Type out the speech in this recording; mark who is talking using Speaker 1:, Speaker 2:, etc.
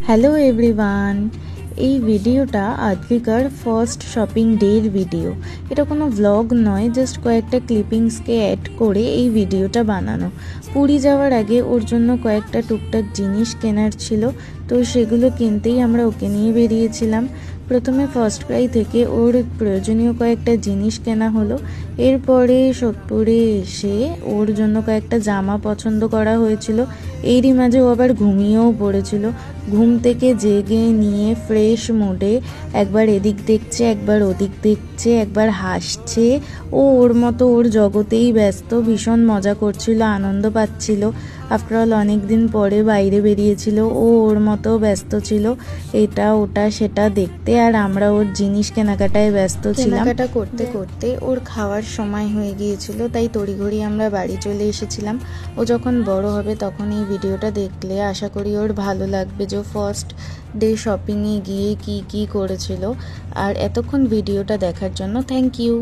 Speaker 1: Hello everyone, এই ভিডিওটা আদ্রিকার first shopping ডের ভিডিও। এটা কোনো ভ্লগ নয়, জাস্ট কয়েকটা ক্লিপিংসকে অ্যাড করে এই ভিডিওটা বানানো। পুরী যাওয়ার আগে ওর জন্য কয়েকটা টুকটাক জিনিস কেনার ছিল, তো সেগুলো কিনতেই আমরা ওকে নিয়ে বেরিয়েছিলাম। প্রথমে ফার্স্ট ক্রাই থেকে ওর প্রয়োজনীয় কয়েকটা জিনিস কেনা হলো। এরপরে সোদপুরে এসে ওর জন্য কয়েকটা জামা পছন্দ করা হয়েছিল। এরই মাঝে ও আবার ঘুমিয়েও পড়েছিল। ঘুম থেকে জেগে নিয়ে ফ্রেশ মুডে একবার এদিক দেখছে, একবার ওদিক দেখছে, একবার হাসছে। ও ওর মতো ওর জগতেই ব্যস্ত, ভীষণ মজা করছিল, আনন্দ পাচ্ছিল। আফটারঅল অনেক দিন পরে বাইরে বেরিয়েছিল, ও ওর মতো ব্যস্ত ছিল এটা ওটা সেটা দেখতে, আর আমরা ওর জিনিস কেনাকাটায় ব্যস্ত ছিলাম। কেনাকাটা করতে করতে ওর খাওয়ার সময় হয়ে গিয়েছিল, তাই তড়িঘড়ি আমরা বাড়ি চলে এসেছিলাম। ও যখন বড় হবে তখন এই ভিডিওটা দেখলে আশা করি ওর ভালো লাগবে যে ফার্স্ট ডে শপিংয়ে গিয়ে কি কি করেছিল। আর এতক্ষণ ভিডিওটা দেখার জন্য থ্যাংক ইউ।